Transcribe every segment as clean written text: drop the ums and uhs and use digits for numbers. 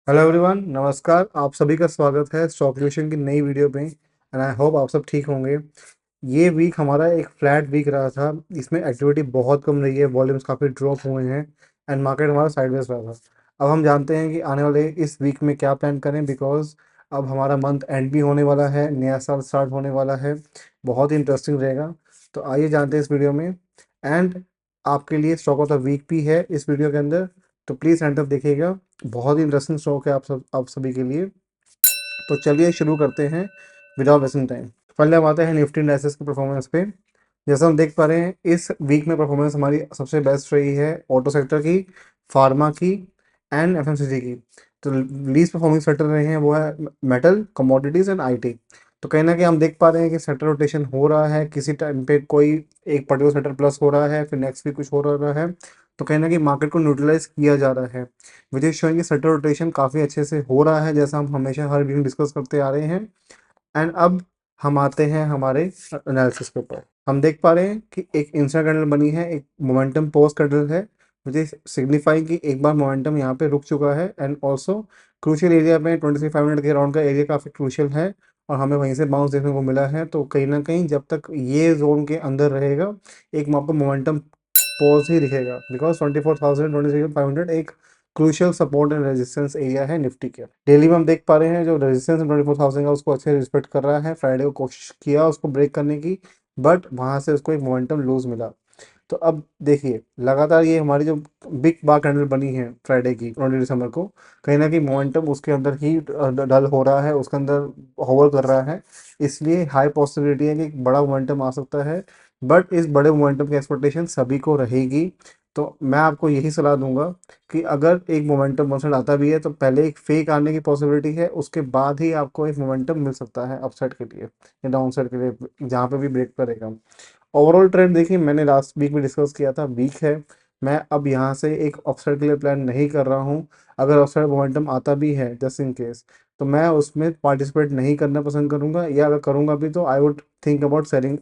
Hello everyone, नमस्कार। आप सभी का स्वागत है स्टॉक क्रिएशन की नई वीडियो में एंड आई होप आप सब ठीक होंगे। ये वीक हमारा एक फ्लैट वीक रहा था। इसमें एक्टिविटी बहुत कम रही है, वॉल्यूम्स काफ़ी ड्रॉप हुए हैं एंड मार्केट हमारा साइडवेज रहा था। अब हम जानते हैं कि आने वाले इस वीक में क्या प्लान करें, बिकॉज अब हमारा मंथ एंड भी होने वाला है, नया साल स्टार्ट होने वाला है। बहुत ही इंटरेस्टिंग रहेगा। तो आइए जानते हैं इस वीडियो में। एंड आपके लिए स्टॉक ऑफ द वीक भी है इस वीडियो के अंदर, तो प्लीज़ एंड तक देखिएगा। बहुत ही इंटरेस्टिंग स्टॉक है आप सभी के लिए। तो चलिए शुरू करते हैं विदाउट वेस्टिंग टाइम। पहले हम आते हैं निफ्टी इंडाइसेस की परफॉर्मेंस पे। जैसा हम देख पा रहे हैं, इस वीक में परफॉर्मेंस हमारी सबसे बेस्ट रही है ऑटो सेक्टर की, फार्मा की एंड एफएमसीजी की। तो लीस्ट परफॉर्मिंग सेक्टर रहे हैं वो है मेटल, कमोडिटीज एंड आईटी। तो कहीं ना कहीं हम देख पा रहे हैं कि सेक्टर रोटेशन हो रहा है। किसी टाइम पे कोई एक पर्टिकुलर सेक्टर प्लस हो रहा है, फिर नेक्स्ट वीक कुछ हो रहा है। तो कहीं ना कहीं मार्केट को न्यूट्रलाइज किया जा रहा है, विच इज शोइंग कि सेक्टर रोटेशन काफ़ी अच्छे से हो रहा है, जैसा हम हमेशा हर वीक में डिस्कस करते आ रहे हैं। एंड अब हम आते हैं हमारे एनालिसिस के ऊपर। हम देख पा रहे हैं कि एक इंस्टा कैंडल बनी है, एक मोमेंटम पोस्ट कैंडल है, मुझे सिग्निफाइंग कि एक बार मोमेंटम यहाँ पे रुक चुका है। एंड ऑल्सो क्रूशियल एरिया में 2500 के अराउंड का एरिया काफ़ी क्रूशियल है और हमें वहीं से बाउंस देखने को मिला है। तो कहीं ना कहीं जब तक ये जोन के अंदर रहेगा, एक आपको मोमेंटम पॉज ही दिखेगा, बिकॉज 24,000 26,500 एक crucial support and resistance area है निफ्टी के। डेली में हम देख पा रहे हैं जो रेजिस्टेंस 24,000 का उसको अच्छे रिस्पेक्ट कर रहा है। फ्राइडे को कोशिश किया उसको ब्रेक करने की, बट वहां से उसको एक मोमेंटम लूज मिला। तो अब देखिए, लगातार ये हमारी जो बिग बार कैंडल बनी है फ्राइडे की 20 दिसंबर को, कहीं ना कहीं मोमेंटम उसके अंदर ही डल हो रहा है, उसके अंदर होवर कर रहा है। इसलिए हाई पॉसिबिलिटी है कि एक बड़ा मोमेंटम आ सकता है, बट इस बड़े मोमेंटम की एक्सपेक्टेशन सभी को रहेगी। तो मैं आपको यही सलाह दूंगा कि अगर एक मोमेंटम मोशन आता भी है तो पहले एक फेक आने की पॉसिबिलिटी है, उसके बाद ही आपको एक मोमेंटम मिल सकता है अपसाइड के लिए या डाउन साइड के लिए, जहाँ पे भी ब्रेक करेगा। ओवरऑल ट्रेंड देखिए, मैंने लास्ट वीक में डिस्कस किया था, वीक है। मैं अब यहाँ से एक अपसाइड के लिए प्लान नहीं कर रहा हूँ। अगर अपसाइड मोमेंटम आता भी है जस्ट इन केस, तो मैं उसमें पार्टिसिपेट नहीं करना पसंद करूंगा, या अगर करूंगा भी तो I would think about selling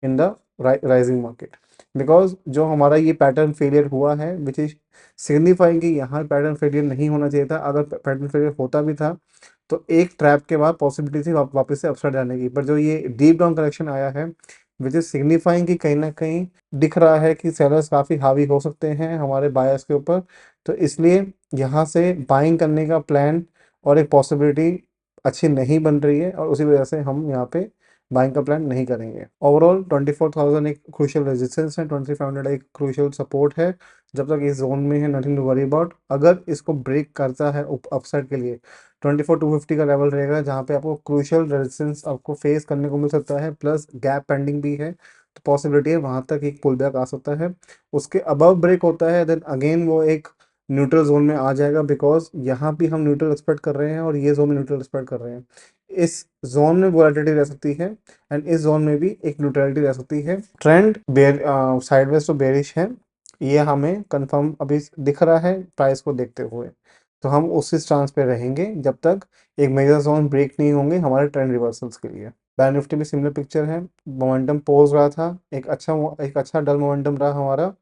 in the rising market. Because जो हमारा ये पैटर्न फेलियर हुआ है, विच इज सिग्निफाइंग कि यहाँ पैटर्न फेलियर नहीं होना चाहिए था। अगर पैटर्न फेलियर होता भी था तो एक ट्रैप के बाद पॉसिबिलिटी थी वापस से अपसाइड जाने की, पर जो ये डीप डाउन करेक्शन आया है, विच इज सिग्निफाइंग कि कहीं ना कहीं दिख रहा है कि सेलर्स काफ़ी हावी हो सकते हैं हमारे बायर्स के ऊपर। तो इसलिए यहाँ से बाइंग करने का प्लान और एक पॉसिबिलिटी अच्छी नहीं बन रही है, और उसी वजह से हम यहाँ पे बाइंग का प्लान नहीं करेंगे। ओवरऑल 24,000 एक क्रूशियल रेजिस्टेंस है, 2500 एक क्रूशियल सपोर्ट है। जब तक इस जोन में है, नथिंग टू वरी अबाउट। अगर इसको ब्रेक करता है अपसाइड के लिए, 24,250 का लेवल रहेगा, जहाँ पे आपको क्रूशियल रेजिस्टेंस आपको फेस करने को मिल सकता है, प्लस गैप पेंडिंग भी है। तो पॉसिबिलिटी है वहाँ तक एक पुल बैक आ सकता है। उसके अबव ब्रेक होता है, देन अगेन वो एक न्यूट्रल जोन में आ जाएगा, बिकॉज यहाँ भी हम न्यूट्रल एक्सपेक्ट कर रहे हैं और ये जोन में न्यूट्रल एक्सपेक्ट कर रहे हैं। इस जोन में वोलेटिलिटी रह सकती है एंड इस जोन में भी एक न्यूट्रलिटी रह सकती है। ट्रेंड बेयर साइडवेज तो बेरिश है, ये हमें कंफर्म अभी दिख रहा है प्राइस को देखते हुए। तो हम उसी स्टांस पे रहेंगे जब तक एक मेजर जोन ब्रेक नहीं होंगे हमारे ट्रेंड रिवर्सल्स के लिए। बैंक निफ्टी भी सिमिलर पिक्चर है, मोमेंटम पोज रहा था, एक अच्छा डल मोमेंटम रहा हमारा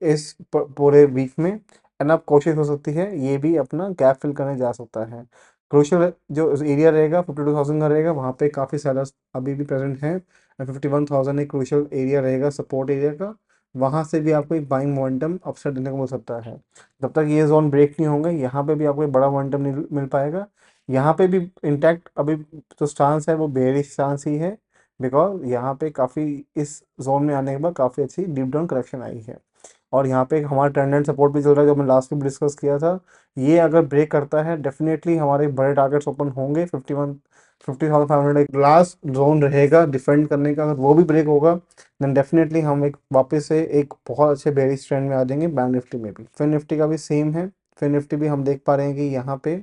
इस पूरे वीक में। एंड अब कोशिश हो सकती है ये भी अपना गैप फिल करने जा सकता है। क्रूशियल जो एरिया रहेगा 52,000 का रहेगा, वहाँ पे काफ़ी सेलर्स अभी भी प्रेजेंट हैं। 51,000 एक क्रूशियल एरिया रहेगा सपोर्ट एरिया का, वहाँ से भी आपको एक बाइंग मोमेंटम अपसाइड देने को मिल सकता है। जब तक ये जोन ब्रेक नहीं होंगे, यहाँ पे भी आपको एक बड़ा मोमेंटम नहीं मिल पाएगा। यहाँ पे भी इंटैक्ट अभी जो स्टांस है वो बेयरिश स्टांस ही है, बिकॉज यहाँ पे काफ़ी इस जोन में आने के बाद काफ़ी अच्छी डीप डाउन करेक्शन आई है। और यहाँ पे हमारा ट्रेंड एंड सपोर्ट भी चल रहा है, जो हमने लास्ट में डिस्कस किया था। ये अगर ब्रेक करता है, डेफिनेटली हमारे बड़े टारगेट्स ओपन होंगे। 50,500 एक लास्ट जोन रहेगा डिफेंड करने का। अगर वो भी ब्रेक होगा, देन डेफिनेटली हम एक वापस से एक बहुत अच्छे बेरिश ट्रेंड में आ जाएंगे। बैंक निफ्टी में भी, फिर निफ्टी का भी सेम है। फिर निफ्टी भी हम देख पा रहे हैं कि यहाँ पे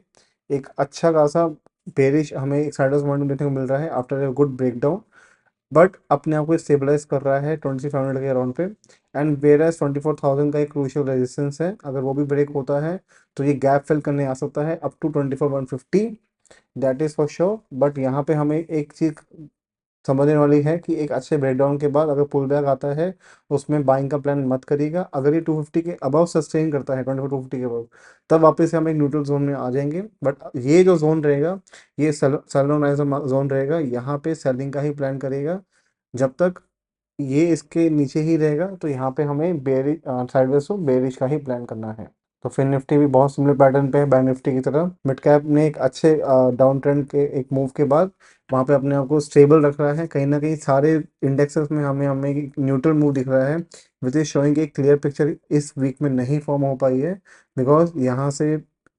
एक अच्छा खासा बेरिश हमें एक साइडवेज मोमेंटम देखने को मिल रहा है after a good breakdown, but अपने आप को स्टेबलाइज कर रहा है 2500 के अराउंड पे। एंड वेर एज 24,000 का एक क्रूशियल रेजिस्टेंस है, अगर वो भी ब्रेक होता है तो ये गैप फिल करने आ सकता है up to 24,150, that is for sure. But यहाँ पे हमें एक चीज समझने वाली है कि एक अच्छे ब्रेकडाउन के बाद अगर पुल बैक आता है उसमें बाइंग का प्लान मत करिएगा। अगर ये 250 के अबव सस्टेन करता है, 24 250 के अबव, तब वापस से हम एक न्यूट्रल जोन में आ जाएंगे। बट ये जो जोन रहेगा ये सेलोनाइजर जोन रहेगा, यहाँ पे सेलिंग का ही प्लान करेगा। जब तक ये इसके नीचे ही रहेगा तो यहाँ पे हमें बेरिश साइडवेज को बेरिश का ही प्लान करना है। तो फिर निफ्टी भी बहुत सिमिलर पैटर्न पे है बैंक निफ्टी की तरह। मिड कैप ने एक अच्छे डाउन ट्रेंड के एक मूव के बाद वहाँ पे अपने आप को स्टेबल रख रहा है। कहीं ना कहीं सारे इंडेक्सेस में हमें हमें एक न्यूट्रल मूव दिख रहा है, विच इज शोइंग एक क्लियर पिक्चर इस वीक में नहीं फॉर्म हो पाई है। बिकॉज यहाँ से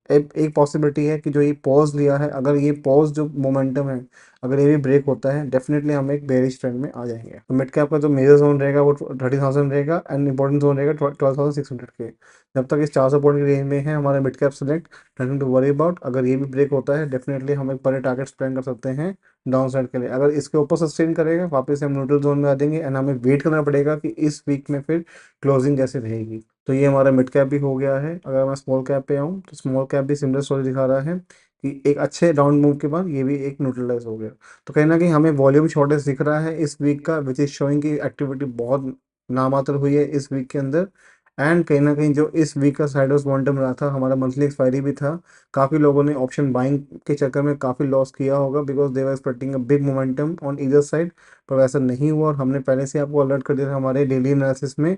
एक पॉसिबिलिटी है कि जो ये पॉज लिया है, अगर ये पॉज जो मोमेंटम है अगर ये भी ब्रेक होता है, डेफिनेटली हम एक बेरिश ट्रेंड में आ जाएंगे। तो मिड कैप का जो मेजर जोन रहेगा वो 30,000 रहेगा एंड इंपॉर्टेंट जोन रहेगा 12,600 के। जब तक इस 400 पॉइंट की रेंज में है हमारा mid cap select, nothing to worry about. अगर ये भी ब्रेक होता है डेफिनेटली हम एक बड़े टारगेट्स प्लान कर सकते हैं डाउन साइड के लिए। अगर इसके ऊपर सस्टेन करेगा वापस से हम न्यूट्रल जोन में आ जाएंगे एंड हमें वेट करना पड़ेगा कि इस वीक में फिर क्लोजिंग कैसे रहेगी। तो ये हमारा मिड कैप भी हो गया है। अगर मैं स्मॉल कैप पे आऊँ तो स्मॉल कैप भी सिमिलर स्टोरी दिखा रहा है कि एक अच्छे डाउन मूव के बाद ये भी एक न्यूट्रलाइज हो गया। तो कहीं ना कहीं हमें वॉल्यूम शॉर्टेज दिख रहा है इस वीक का, विच इज शोइंग की एक्टिविटी बहुत नामात्र हुई है इस वीक के अंदर। एंड कहीं ना कहीं जो इस वीक का साइडवेज मोमेंटम रहा था, हमारा मंथली एक्सपायरी भी था। काफ़ी लोगों ने ऑप्शन बाइंग के चक्कर में काफ़ी लॉस किया होगा because they were expecting a big momentum on either side, पर वैसा नहीं हुआ। और हमने पहले से आपको अलर्ट कर दिया था हमारे डेली एनालिसिस में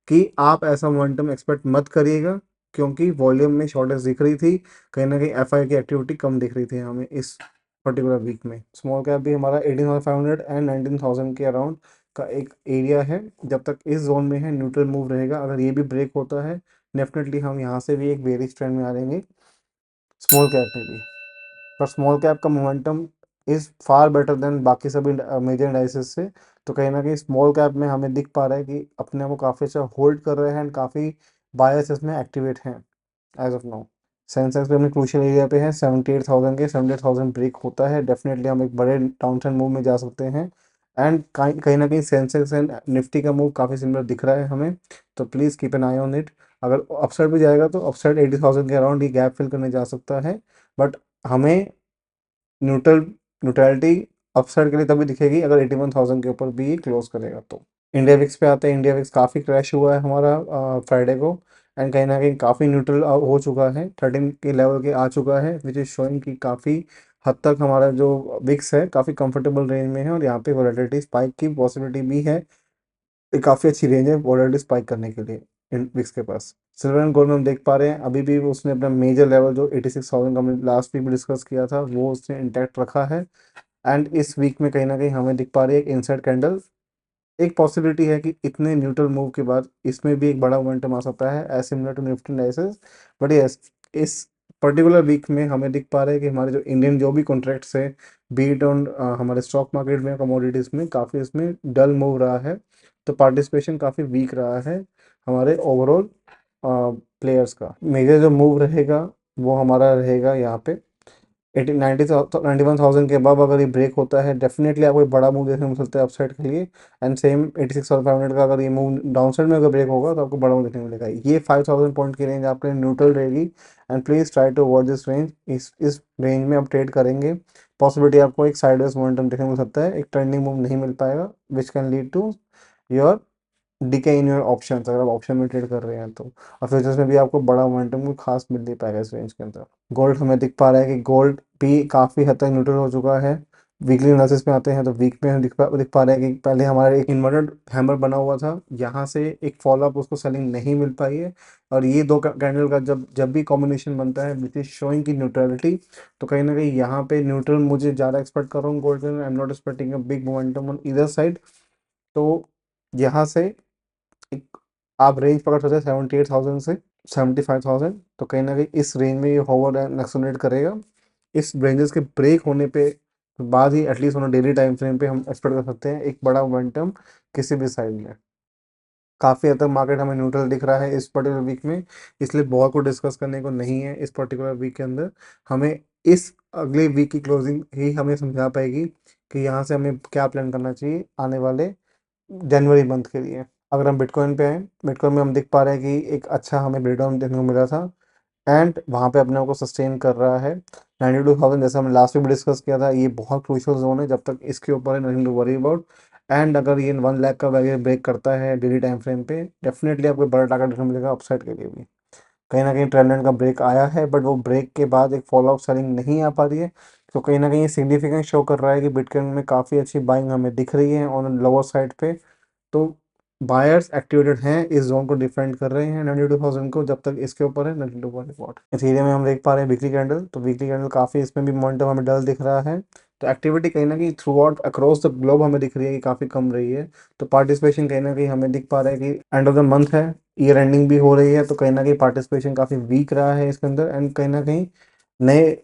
कि आप ऐसा मोमेंटम एक्सपेक्ट मत करिएगा, क्योंकि वॉल्यूम में शॉर्टेज दिख रही थी। कहीं ना कहीं एफआई की एक्टिविटी कम दिख रही थी हमें इस पर्टिकुलर वीक में। स्मॉल कैप भी हमारा 18,500 एंड 19,000 के अराउंड का एक एरिया है। जब तक इस जोन में है न्यूट्रल मूव रहेगा। अगर ये भी ब्रेक होता है डेफिनेटली हम यहाँ से भी एक बेरिश ट्रेंड में आ जाएंगे स्मॉल कैप में भी। पर स्मॉल कैप का momentum is far better than बाकी सभी मेजर इंडाइसेस से। तो कहीं ना कहीं स्मॉल कैप में हमें दिख पा रहा है कि अपने आप को काफ़ी अच्छा होल्ड कर रहे हैं एंड काफ़ी बायस इसमें एक्टिवेट हैं एज ऑफ नाउ। सेंसेक्स भी अपने क्रूशियल एरिया पे है 78,000 के। 78,000 ब्रेक होता है डेफिनेटली हम एक बड़े डाउन ट्रेंड मूव में जा सकते हैं। एंड कहीं कहीं ना कहीं सेंसेक्स एंड निफ्टी का मूव काफ़ी सिमिलर दिख रहा है हमें। तो please keep an I on it. अगर अपसाइड भी जाएगा तो अपसाइड 80,000 के अराउंड ये गैप फिल करने जा सकता है। बट हमें न्यूट्रलिटी अपसाइड के लिए तभी दिखेगी अगर 81,000 के ऊपर भी ये क्लोज करेगा। तो इंडिया विक्स पे आते हैं। इंडिया विक्स काफ़ी क्रैश हुआ है हमारा फ्राइडे को एंड कहीं ना कहीं काफ़ी न्यूट्रल हो चुका है, 13 के लेवल के आ चुका है, विच इज़ शोइंग कि काफ़ी हद तक हमारा जो विक्स है काफ़ी कंफर्टेबल रेंज में है। और यहाँ पे वोलेटिलिटी स्पाइक की पॉसिबिलिटी भी है। ये काफ़ी अच्छी रेंज है वोलेटिलिटी स्पाइक करने के लिए इन विक्स के पास। सिल्वर एंड गोल्ड में हम देख पा रहे हैं अभी भी उसने अपना मेजर लेवल जो 86,000 का हमने लास्ट वीक भी डिस्कस किया था वो उसने इंटैक्ट रखा है। एंड इस वीक में कहीं ना कहीं हमें दिख पा रही है एक इनसाइड कैंडल। एक पॉसिबिलिटी है कि इतने न्यूट्रल मूव के बाद इसमें भी एक बड़ा मोमेंटम आ सकता है as similar to Nifty indices. But yes, इस पर्टिकुलर वीक में हमें दिख पा रहा है कि हमारे जो इंडियन जो भी कॉन्ट्रैक्ट्स है बीट ऑन हमारे स्टॉक मार्केट में कमोडिटीज़ में काफ़ी इसमें डल मूव रहा है। तो पार्टिसिपेशन काफ़ी वीक रहा है हमारे ओवरऑल प्लेयर्स का। मेजर जो मूव रहेगा वो हमारा रहेगा यहाँ पे 91,000 के अबव। अगर ये ब्रेक होता है डेफिनेटली आपको एक बड़ा मूव देखने को मिल सकता है अपसाइड के लिए। एंड सेम 86,500 का अगर ये मूव डाउन साइड में अगर ब्रेक होगा तो आपको बड़ा मूव देखने को मिलेगा। ये 5,000 पॉइंट की रेंज आपके लिए न्यूट्रल रहेगी and please try to avoid this range. इस रेंज में आप ट्रेड करेंगे पॉसिबिलिटी आपको एक साइडवेज मोमेंटम देखने को मिल सकता है, एक ट्रेंडिंग मूव नहीं मिल पाएगा which can lead to your decay in your options अगर आप ऑप्शन में ट्रेड कर रहे हैं तो। और फ्यूचर्स में भी आपको बड़ा मोमेंटम कोई खास मिल नहीं पाएगा इस रेंज के अंदर। गोल्ड हमें दिख पा रहा है कि गोल्ड भी काफ़ी हद तक न्यूट्रल हो चुका है। वीकली एनालिसिस में आते हैं तो वीक में हम दिख पा रहे हैं कि पहले हमारा एक इन्वर्टेड हैमर बना हुआ था, यहाँ से एक फॉलोअप उसको सेलिंग नहीं मिल पाई है। और ये दो कैंडल का जब जब भी कॉम्बिनेशन बनता है विच इज शोइंग की न्यूट्रलिटी। तो कहीं ना कहीं यहाँ पे न्यूट्रल मुझे ज़्यादा एक्सपेक्ट कर रहा हूँ गोल्ड में। I am not expecting a big momentum on either side. तो यहाँ से एक आप रेंज पकड़ सकते हैं 78,000 से 75,000। तो कहीं ना कहीं इस रेंज में ये होवर एंड एक्सोनेट करेगा। इस रेंजेस के ब्रेक होने पे बाद ही at least on daily time frame पे हम एक्सपेक्ट कर सकते हैं एक बड़ा मोमेंटम किसी भी साइड में। काफ़ी हद तक मार्केट हमें न्यूट्रल दिख रहा है इस पर्टिकुलर वीक में, इसलिए बहुत कुछ डिस्कस करने को नहीं है इस पर्टिकुलर वीक के अंदर। हमें इस अगले वीक की क्लोजिंग ही हमें समझा पाएगी कि यहाँ से हमें क्या प्लान करना चाहिए आने वाले जनवरी मंथ के लिए। अगर हम बिटकॉइन पे आए, बिटकॉइन में हम देख पा रहे हैं कि एक अच्छा हमें ब्रेकडाउन देखने को मिला था एंड वहाँ पे अपने आप को सस्टेन कर रहा है। 92,000 जैसा हमने लास्ट वीक भी डिस्कस किया था, ये बहुत क्रूशियल जोन है, जब तक इसके ऊपर है nothing to worry about. And अगर ये 1 लाख का वैल्यू ब्रेक करता है डेली टाइम फ्रेम पे, डेफिनेटली आपको बड़ा टारगेट देखने मिलेगा अपसाइड के लिए भी। कहीं ना कहीं ट्रेंड लाइन का ब्रेक आया है, बट वो ब्रेक के बाद एक फॉलो अप सेलिंग नहीं आ पा रही है। तो कहीं ना कहीं ये सिग्निफिकेंट शो कर रहा है कि बिटकॉइन में काफ़ी अच्छी बाइंग हमें दिख रही है ऑन लोअर साइड पे। तो बायर्स एक्टिवेटेड हैं, इस जोन को डिफेंड कर रहे हैं 92,000 को, जब तक इसके ऊपर है 92.4। इथेरियम में हम देख पा रहे हैं वीकली कैंडल, तो वीकली कैंडल काफ़ी इसमें भी मोमेंटम हमें डल दिख रहा है। तो एक्टिविटी कहीं ना कहीं through out across the globe हमें दिख रही है कि काफ़ी कम रही है। तो पार्टिसिपेशन कहीं ना कहीं हमें दिख पा रहा है कि एंड ऑफ द मंथ है, ईयर एंडिंग भी हो रही है, तो कहीं ना कहीं पार्टिसिपेशन काफ़ी वीक रहा है इसके अंदर। एंड कहीं ना कहीं नए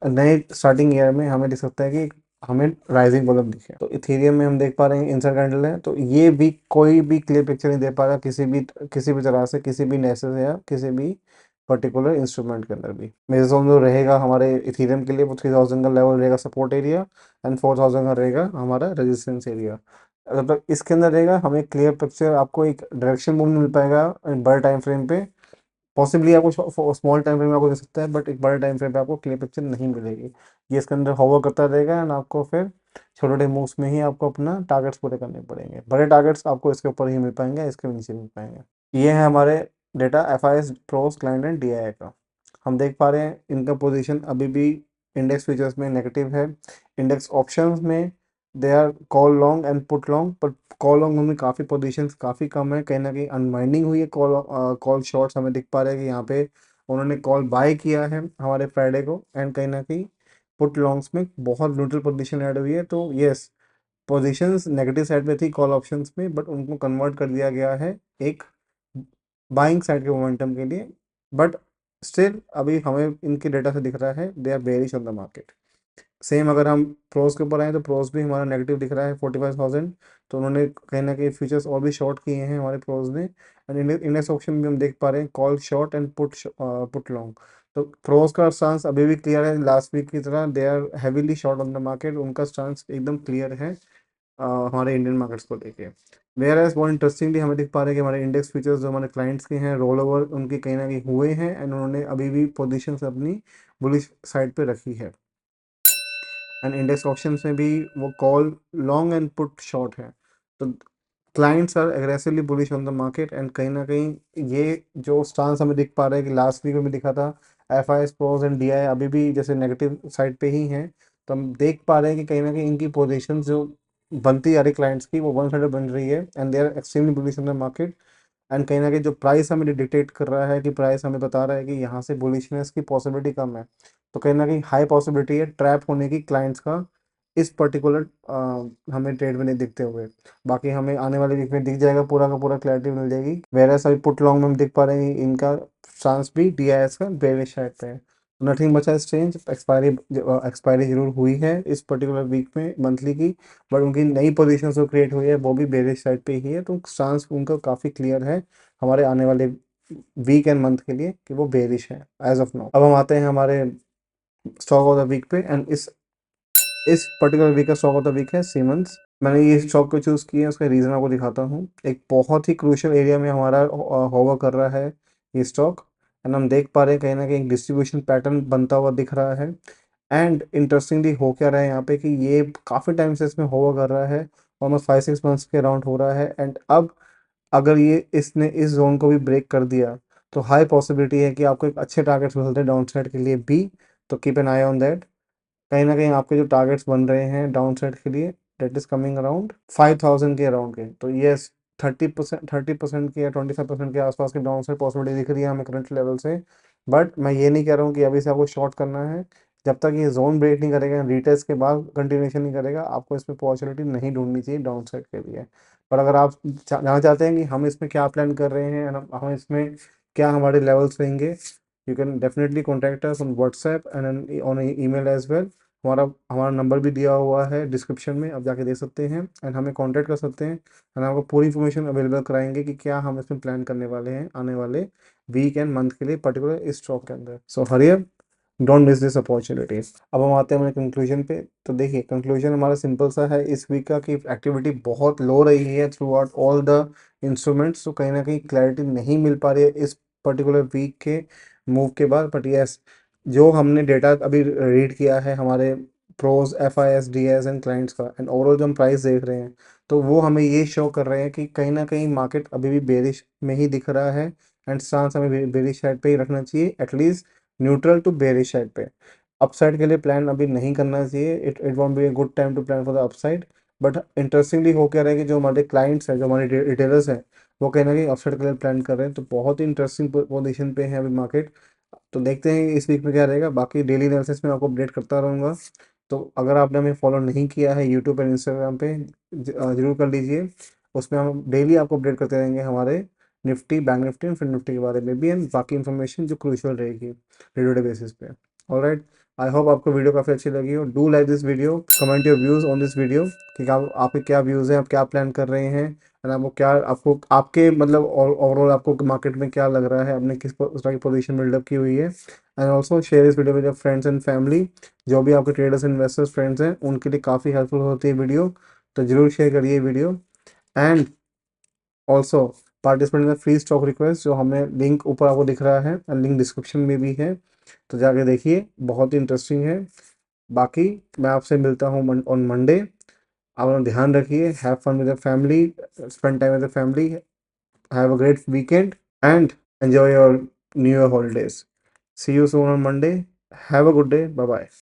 नए स्टार्टिंग ईयर में हमें दिख सकता है कि हमें राइजिंग वॉल्यूम दिखे। तो इथेरियम में हम देख पा रहे हैं इंसर कैंडल है, तो ये भी कोई भी क्लियर पिक्चर नहीं दे पा रहा किसी भी तरह से, किसी भी नेसेस या किसी भी पर्टिकुलर इंस्ट्रूमेंट के अंदर भी। मेरे जोन जो रहेगा हमारे इथेरियम के लिए वो 3000 का लेवल रहेगा सपोर्ट एरिया, एंड 4000 का रहेगा हमारा रेजिस्टेंस एरिया। जब तक इसके अंदर रहेगा हमें क्लियर पिक्चर, आपको एक डायरेक्शन मूव मिल पाएगा बड़े टाइम फ्रेम पे। पॉसिबली आपको स्मॉल टाइम फ्रेम में आपको दे सकता है, बट एक बड़े टाइम फ्रेम पे आपको क्लियर पिक्चर नहीं मिलेगी। ये इसके अंदर होवर करता रहेगा, एंड आपको फिर छोटे छोटे मूव्स में ही आपको अपना टारगेट्स पूरे करने पड़ेंगे। बड़े टारगेट्स आपको इसके ऊपर ही मिल पाएंगे, इसके नीचे मिल पाएंगे। ये है हमारे data FIS pros client and DII का। हम देख पा रहे हैं इनका पोजीशन अभी भी इंडेक्स फ्यूचर्स में नेगेटिव है। इंडेक्स ऑप्शंस में they are call long and put long, पर कॉल लॉन्ग में काफ़ी पोजीशंस काफ़ी कम है, कहीं ना कहीं अनवाइंडिंग हुई है। कॉल शॉर्ट्स हमें दिख पा रहे हैं कि यहाँ पे उन्होंने कॉल बाय किया है हमारे फ्राइडे को, एंड कहीं ना कहीं पुट लॉन्ग्स में बहुत न्यूट्रल पोजीशन ऐड हुई है। तो यस, पोजीशंस नेगेटिव साइड पे थी कॉल ऑप्शंस में, बट उनको कन्वर्ट कर दिया गया है एक बाइंग साइड के मोमेंटम के लिए। बट स्टिल अभी हमें इनके डेटा से दिख रहा है they are bearish on the market. Same अगर हम प्रोस के ऊपर आए तो प्रोस भी हमारा नेगेटिव दिख रहा है 45,000। तो उन्होंने कहीं ना कहीं फ्यूचर्स और भी शॉर्ट किए हैं हमारे प्रोस ने। एंड इंडेक्स ऑप्शन भी हम देख पा रहे हैं call short and put long. तो प्रोस का स्टांस अभी भी क्लियर है, लास्ट वीक की तरह they are heavily short on the market, उनका स्टांस एकदम क्लियर है हमारे इंडियन मार्केट्स को लेके। वेयर एज बहुत इंटरेस्टिंगली हमें दिख पा रहे हैं कि हमारे इंडेक्स फीचर्स जो हमारे क्लाइंट्स के हैं रोल ओवर उनके कहीं ना कहीं हुए हैं, एंड उन्होंने अभी भी पोजीशंस अपनी बुलिश साइड पे रखी है। एंड इंडेक्स ऑप्शंस में भी वो call long and put short है। तो clients are aggressively bullish on the market, and कहीं ना कहीं ये जो स्टांस हमें दिख पा रहा है कि लास्ट वीक में भी दिखा था FIS प्रोस एंड DI अभी भी जैसे नेगेटिव साइड पे ही हैं। तो हम देख पा रहे हैं कि कहीं ना कहीं इनकी पोजीशन जो बनती आ रही क्लाइंट्स की वो वन साइड बन रही है, and they are extremely bullish on the market. And कहीं ना कहीं जो प्राइस हमें डिक्टेट कर रहा है कि प्राइस हमें बता रहा है कि यहाँ से बुलिशनेस की पॉसिबिलिटी कम है। तो कहीं ना कहीं हाई पॉसिबिलिटी है ट्रैप होने की क्लाइंट्स का इस पर्टिकुलर हमें ट्रेड में नहीं दिखते हुए। बाकी हमें आने वाले वीक में दिख जाएगा, पूरा का पूरा क्लैरिटी मिल जाएगी। वेर अभी पुट लॉन्ग में हम देख पा रहे हैं कि इनका चांस भी DIS का बेरिश साइड पे है। नथिंग बचा इस चेंज, एक्सपायरी जरूर हुई है इस पर्टिकुलर वीक में मंथली की, बट उनकी नई पोजीशन जो क्रिएट हुई है वो भी बेरिश साइड पे ही है। तो चांस उनका काफ़ी क्लियर है हमारे आने वाले वीक एंड मंथ के लिए कि वो बेरिश है एज ऑफ नाउ। अब हम आते हैं हमारे स्टॉक ऑफ द वीक पे, एंड इस पर्टिकुलर वीक का स्टॉक ऑफ द वीक है सीमेंस। मैंने ये स्टॉक को चूज़ किया है, उसका रीज़न आपको दिखाता हूँ। एक बहुत ही क्रूशियल एरिया में हमारा होवर कर रहा है ये स्टॉक, एंड हम देख पा रहे हैं कहीं ना कहीं एक डिस्ट्रीब्यूशन पैटर्न बनता हुआ दिख रहा है। एंड इंटरेस्टिंगली हो क्या रहा है यहाँ पे कि ये काफ़ी टाइम से इसमें होवर कर रहा है, ऑलमोस्ट 5-6 मंथ्स के अराउंड हो रहा है। एंड अब अगर ये इसने इस जोन को भी ब्रेक कर दिया तो हाई पॉसिबिलिटी है कि आपको एक अच्छे टारगेट्स मिलते हैं डाउन साइड के लिए भी। तो keep an I on that. कहीं ना कहीं आपके जो टारगेट्स बन रहे हैं डाउन साइड के लिए डेट इज कमिंग अराउंड 5,000 के अराउंड के। तो ये 30% के या 25% के आसपास की डाउन साइड पॉसिबिलिटी दिख रही है हमें करंट लेवल से। बट मैं ये नहीं कह रहा हूँ कि अभी से आपको शॉर्ट करना है। जब तक ये जोन ब्रेक नहीं करेगा, रिटेस्ट के बाद कंटिन्यूशन नहीं करेगा, आपको इसमें पॉसिबिलिटी नहीं ढूंढनी चाहिए डाउन साइड के लिए। पर अगर आप जानना चाहते हैं कि हम इसमें क्या प्लान कर रहे हैं, and हम इसमें क्या हमारे लेवल्स रहेंगे, you can definitely contact us on WhatsApp and on email as well. हमारा हमारा नंबर भी दिया हुआ है डिस्क्रिप्शन में, आप जाके दे सकते हैं एंड हमें कांटेक्ट कर सकते हैं, एंड आपको पूरी इन्फॉर्मेशन अवेलेबल कराएंगे कि क्या हम इसमें प्लान करने वाले हैं आने वाले वीक एंड मंथ के लिए पर्टिकुलर इस स्टॉक के अंदर। So hurry up, don't miss this opportunities. अब हम आते हैं हमारे कंक्लूजन पे। तो देखिए कंक्लूजन हमारा सिंपल सा है इस वीक का कि एक्टिविटी बहुत लो रही है through out all the instruments. तो कहीं ना कहीं क्लैरिटी नहीं मिल पा रही है इस पर्टिकुलर वीक के मूव के बाद। बट यस, जो हमने डेटा अभी रीड किया है हमारे pros, F I S, D S and clients का, एंड ओवरऑल जो हम प्राइस देख रहे हैं, तो वो हमें ये शो कर रहे हैं कि कहीं ना कहीं मार्केट अभी भी बेरिश में ही दिख रहा है, एंड स्टांस हमें बेरिश साइड पे ही रखना चाहिए, at least neutral to bearish side पे। अपसाइड के लिए प्लान अभी नहीं करना चाहिए, it it won't be a good time to plan for the upside. But interestingly हो क्या रहा है कि जो हमारे क्लाइंट्स हैं, जो हमारे रिटेलर्स हैं, वो कहीं ना कहीं अपसाइड के लिए प्लान कर रहे हैं, तो बहुत ही इंटरेस्टिंग पोजीशन पे है अभी मार्केट। तो देखते हैं इस वीक में क्या रहेगा, बाकी डेली एनालिसिस में आपको अपडेट करता रहूँगा। तो अगर आपने हमें फॉलो नहीं किया है यूट्यूब और इंस्टाग्राम पे, जरूर कर लीजिए। उसमें हम डेली आपको अपडेट करते रहेंगे हमारे Nifty, bank Nifty and fin Nifty के बारे में भी, एंड बाकी इन्फॉर्मेशन जो क्रूशियल रहेगी डे टू डे बेसिस पे। ऑलराइट, आई होप आपको वीडियो काफ़ी अच्छी लगी हो। Do like this video, comment your views on this video कि आपके क्या व्यूज़ हैं, आप क्या प्लान कर रहे हैं, एंड आपको क्या, आपको आपके मतलब ओवरऑल आपको मार्केट में क्या लग रहा है, आपने किस तरह की पोजीशन बिल्डअप की हुई है। एंड ऑल्सो शेयर इस video with your friends and family, जो भी आपके ट्रेडर्स इन्वेस्टर्स फ्रेंड्स हैं उनके लिए काफ़ी हेल्पफुल होती है वीडियो। तो जरूर शेयर करिए video. And also participant in the free stock request, जो हमें लिंक ऊपर आपको दिख रहा है, लिंक डिस्क्रिप्शन में भी है, तो जाके देखिए, बहुत ही इंटरेस्टिंग है। बाकी मैं आपसे मिलता हूँ ऑन मंडे। आप लोग ध्यान रखिए, have fun with the family, spend time with the family, have a great weekend and enjoy your New Year holidays. See you soon on Monday. Have a good day. Bye bye.